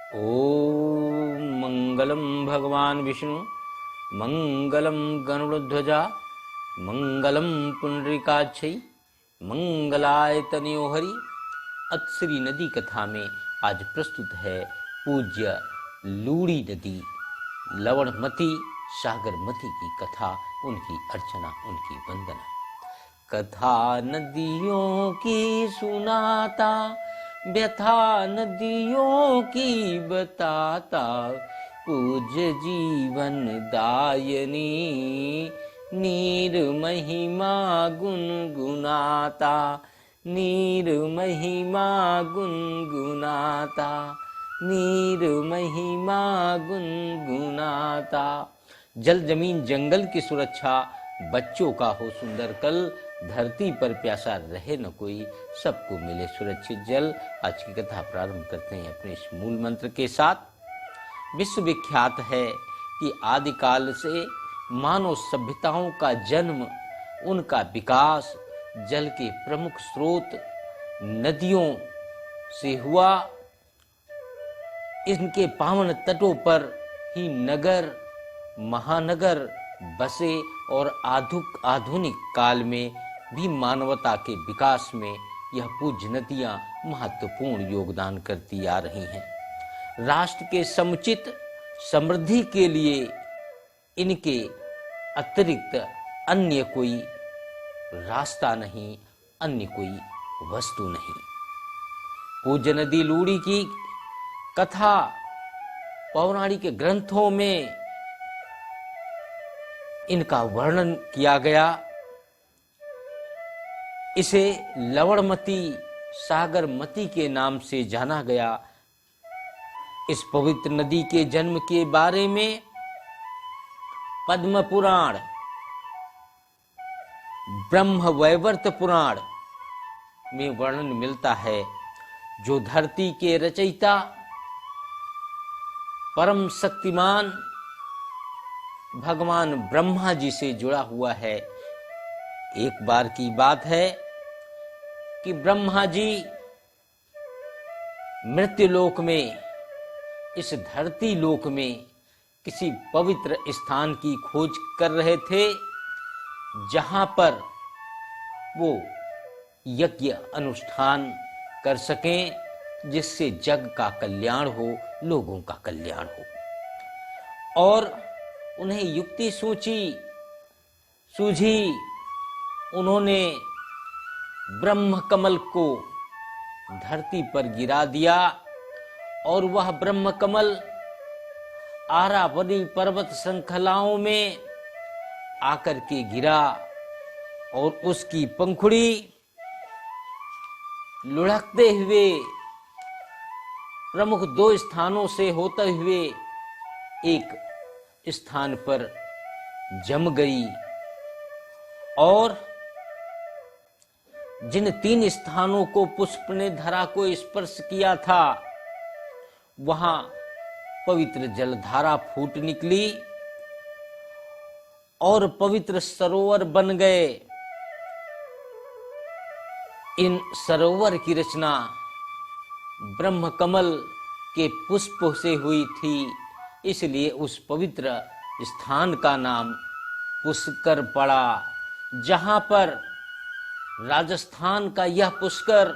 ओम मंगलम भगवान विष्णु, मंगलम गरुड़ध्वजा, मंगलम पुंडरीकाक्षै, मंगलाय तनयो हरि। अत्सरी नदी कथा में आज प्रस्तुत है पूज्य लूड़ी नदी, लवणमती, सागरमती की कथा, उनकी अर्चना, उनकी वंदना। कथा नदियों की सुनाता, व्यथा नदियों की बताता, पूज्य जीवन दायनी, नीर महिमा गुनगुनाता, नीर महिमा गुनगुनाता, नीर महिमा गुनगुनाता। जल जमीन जंगल की सुरक्षा, बच्चों का हो सुंदर कल, धरती पर प्यासा रहे न कोई, सबको मिले सुरक्षित जल। आज की कथा प्रारंभ करते हैं अपने इस मूल मंत्र के साथ। विश्वविख्यात है कि आदिकाल से मानव सभ्यताओं का जन्म, उनका विकास जल के प्रमुख स्रोत नदियों से हुआ। इनके पावन तटों पर ही नगर महानगर बसे और आधुनिक काल में भी मानवता के विकास में यह पूज्य नदियां महत्वपूर्ण योगदान करती आ रही हैं। राष्ट्र के समुचित समृद्धि के लिए इनके अतिरिक्त अन्य कोई रास्ता नहीं, अन्य कोई वस्तु नहीं। पूज्य नदी लूड़ी की कथा पौराणिक ग्रंथों में इनका वर्णन किया गया। इसे लवणमती, सागरमती के नाम से जाना गया। इस पवित्र नदी के जन्म के बारे में पद्म पुराण, ब्रह्म वैवर्त पुराण में वर्णन मिलता है। जो धरती के रचयिता परम शक्तिमान भगवान ब्रह्मा जी से जुड़ा हुआ है। एक बार की बात है कि ब्रह्मा जी मृत्युलोक में, इस धरती लोक में किसी पवित्र स्थान की खोज कर रहे थे, जहां पर वो यज्ञ अनुष्ठान कर सकें, जिससे जग का कल्याण हो, लोगों का कल्याण हो। और उन्हें युक्ति सूझी। उन्होंने ब्रह्म कमल को धरती पर गिरा दिया और वह ब्रह्म कमल आरावली पर्वत श्रृंखलाओं में आकर के गिरा और उसकी पंखुड़ी लुढ़कते हुए प्रमुख दो स्थानों से होते हुए एक स्थान पर जम गई। और जिन 3 स्थानों को पुष्प ने धरा को स्पर्श किया था, वहां पवित्र जलधारा फूट निकली और पवित्र सरोवर बन गए। इन सरोवर की रचना ब्रह्म कमल के पुष्प से हुई थी, इसलिए उस पवित्र स्थान का नाम पुष्कर पड़ा। जहां पर राजस्थान का यह पुष्कर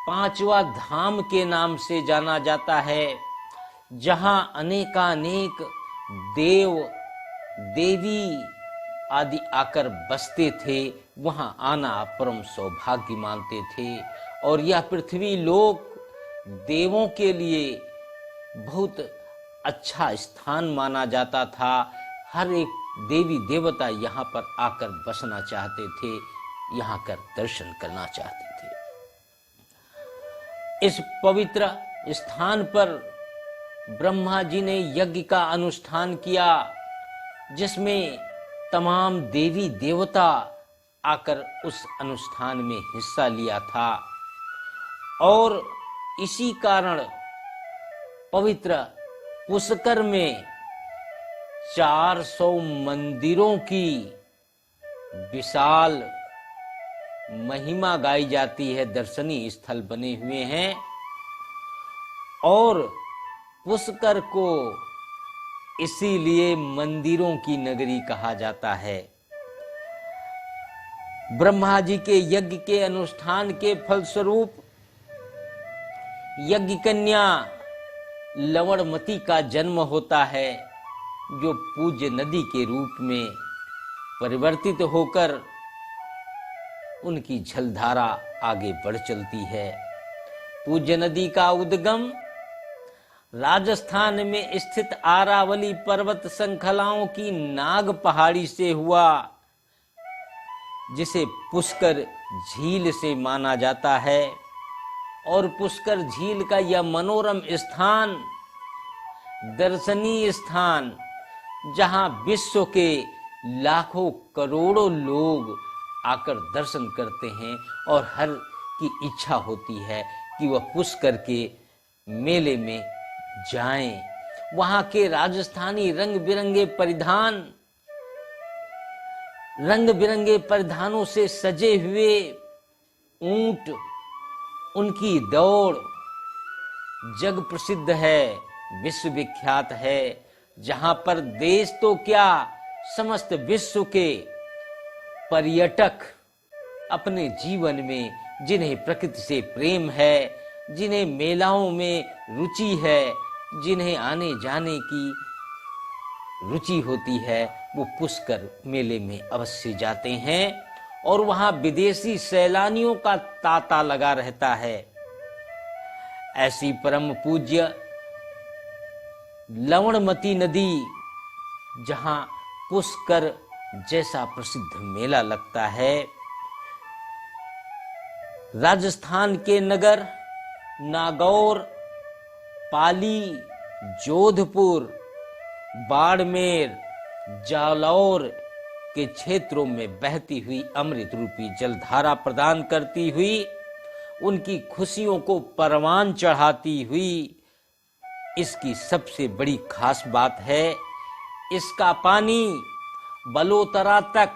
5वां धाम के नाम से जाना जाता है, जहां अनेकानेक देव देवी आदि आकर बसते थे। वहां आना परम सौभाग्य मानते थे और यह पृथ्वी लोक देवों के लिए बहुत अच्छा स्थान माना जाता था। हर एक देवी देवता यहाँ पर आकर बसना चाहते थे, यहाँ कर दर्शन करना चाहते थे। इस पवित्र स्थान पर ब्रह्मा जी ने यज्ञ का अनुष्ठान किया, जिसमें तमाम देवी देवता आकर उस अनुष्ठान में हिस्सा लिया था। और इसी कारण पवित्र पुष्कर में 400 मंदिरों की विशाल महिमा गाई जाती है, दर्शनीय स्थल बने हुए हैं। और पुष्कर को इसीलिए मंदिरों की नगरी कहा जाता है। ब्रह्मा जी के यज्ञ के अनुष्ठान के फलस्वरूप यज्ञ कन्या लवणमती का जन्म होता है, जो पूज्य नदी के रूप में परिवर्तित होकर उनकी जलधारा आगे बढ़ चलती है। पूज्य नदी का उद्गम राजस्थान में स्थित आरावली पर्वत श्रृंखलाओं की नाग पहाड़ी से हुआ, जिसे पुष्कर झील से माना जाता है। और पुष्कर झील का यह मनोरम स्थान, दर्शनीय स्थान, जहां विश्व के लाखों करोड़ों लोग आकर दर्शन करते हैं और हर की इच्छा होती है कि वह पुष्कर के मेले में जाएं। वहां के राजस्थानी रंग बिरंगे परिधानों से सजे हुए ऊंट, उनकी दौड़ जग प्रसिद्ध है, विश्व विख्यात है, जहां पर देश तो क्या समस्त विश्व के पर्यटक अपने जीवन में, जिन्हें प्रकृति से प्रेम है, जिन्हें मेलाओं में रुचि है, जिन्हें आने जाने की रुचि होती है, वो पुष्कर मेले में अवश्य जाते हैं और वहां विदेशी सैलानियों का तांता लगा रहता है। ऐसी परम पूज्य लवणमती नदी, जहां पुष्कर जैसा प्रसिद्ध मेला लगता है, राजस्थान के नगर नागौर, पाली, जोधपुर, बाड़मेर, जालौर के क्षेत्रों में बहती हुई अमृत रूपी जलधारा प्रदान करती हुई, उनकी खुशियों को परवान चढ़ाती हुई, इसकी सबसे बड़ी खास बात है, इसका पानी बलोतरा तक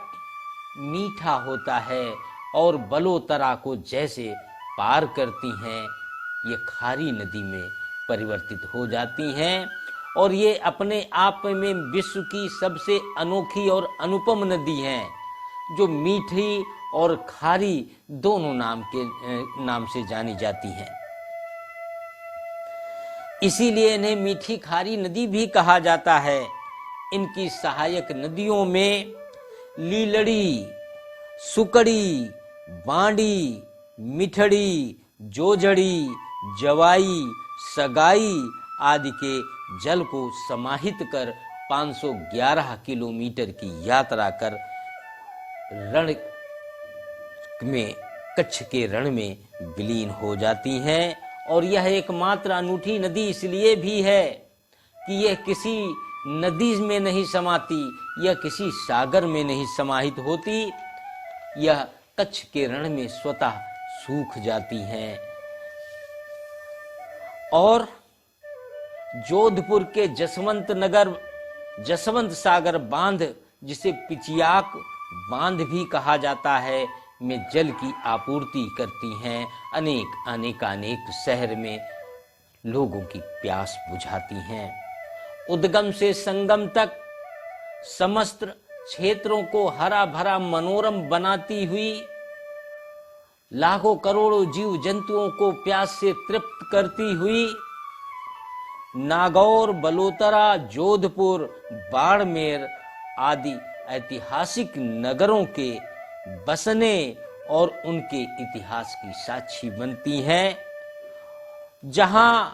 मीठा होता है और बलोतरा को जैसे पार करती हैं, ये खारी नदी में परिवर्तित हो जाती हैं और ये अपने आप में विश्व की सबसे अनोखी और अनुपम नदी हैं, जो मीठी और खारी दोनों नाम से जानी जाती हैं। इसीलिए इन्हें मीठी खारी नदी भी कहा जाता है। इनकी सहायक नदियों में लीलड़ी, सुकड़ी, बांडी, मिठड़ी, जोजड़ी, जवाई, सगाई आदि के जल को समाहित कर 511 किलोमीटर की यात्रा कर रण में, कच्छ के रण में विलीन हो जाती हैं। और यह एकमात्र अनूठी नदी इसलिए भी है कि यह किसी नदी में नहीं समाती, यह किसी सागर में नहीं समाहित होती, यह कच्छ के रण में स्वतः सूख जाती हैं। और जोधपुर के जसवंत सागर बांध, जिसे पिचियाक बांध भी कहा जाता है, में जल की आपूर्ति करती हैं। अनेक शहर में लोगों की प्यास बुझाती हैं। उद्गम से संगम तक समस्त क्षेत्रों को हरा भरा मनोरम बनाती हुई, लाखों करोड़ों जीव जंतुओं को प्यास से तृप्त करती हुई, नागौर, बलोतरा, जोधपुर, बाड़मेर आदि ऐतिहासिक नगरों के बसने और उनके इतिहास की साक्षी बनती हैं, जहां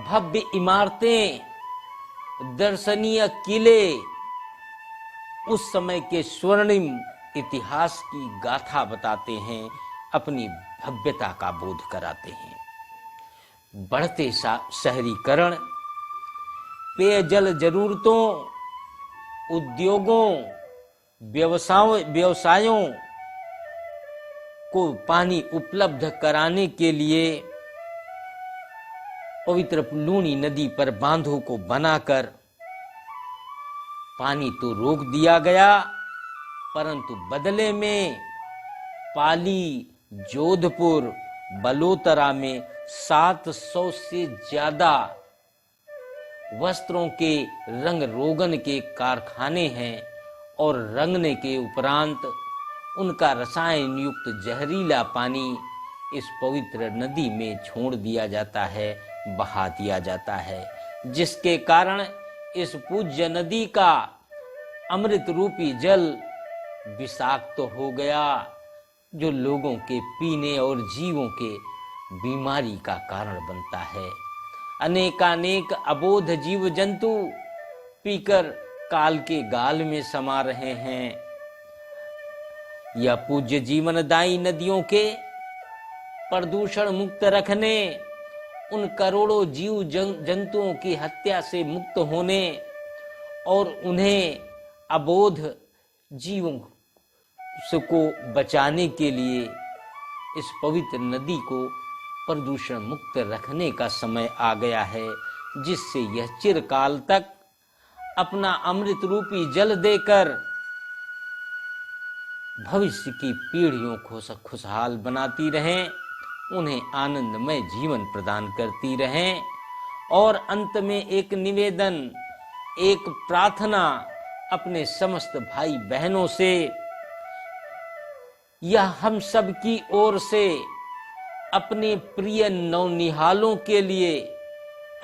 भव्य इमारतें, दर्शनीय किले उस समय के स्वर्णिम इतिहास की गाथा बताते हैं, अपनी भव्यता का बोध कराते हैं। बढ़ते शहरीकरण, पेयजल जरूरतों, उद्योगों, व्यवसायों को पानी उपलब्ध कराने के लिए पवित्र लूनी नदी पर बांधों को बनाकर पानी तो रोक दिया गया, परंतु बदले में पाली, जोधपुर, बलोतरा में 700 से ज्यादा वस्त्रों के रंग रोगन के कारखाने हैं और रंगने के उपरांत उनका रसायन युक्त जहरीला पानी इस पवित्र नदी में छोड़ दिया जाता है, बहा दिया जाता है, जिसके कारण इस पूज्य नदी का अमृत रूपी जल विषाक्त हो गया, जो लोगों के पीने और जीवों के बीमारी का कारण बनता है। अनेकानेक अबोध जीव जंतु पीकर काल के गाल में समा रहे हैं। यह पूज्य जीवनदायी नदियों के प्रदूषण मुक्त रखने, उन करोड़ों जीव जंतुओं की हत्या से मुक्त होने और उन्हें अबोध जीवों को बचाने के लिए इस पवित्र नदी को प्रदूषण मुक्त रखने का समय आ गया है, जिससे यह चिरकाल तक अपना अमृत रूपी जल देकर भविष्य की पीढ़ियों को खुशहाल बनाती रहें, उन्हें आनंदमय जीवन प्रदान करती रहें। और अंत में एक निवेदन, एक प्रार्थना अपने समस्त भाई बहनों से, यह हम सब की ओर से अपने प्रिय नौनिहालों के लिए,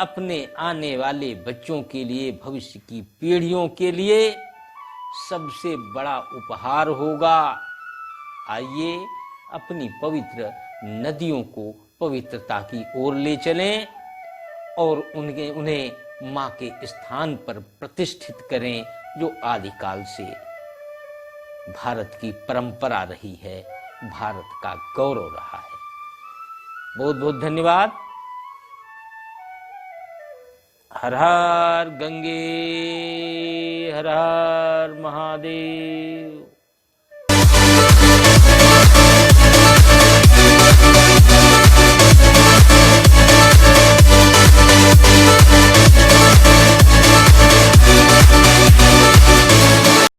अपने आने वाले बच्चों के लिए, भविष्य की पीढ़ियों के लिए सबसे बड़ा उपहार होगा। आइए अपनी पवित्र नदियों को पवित्रता की ओर ले चलें और उन्हें माँ के स्थान पर प्रतिष्ठित करें, जो आदिकाल से भारत की परंपरा रही है, भारत का गौरव रहा है। बहुत बहुत धन्यवाद। हर हर गंगे, हर हर महादेव।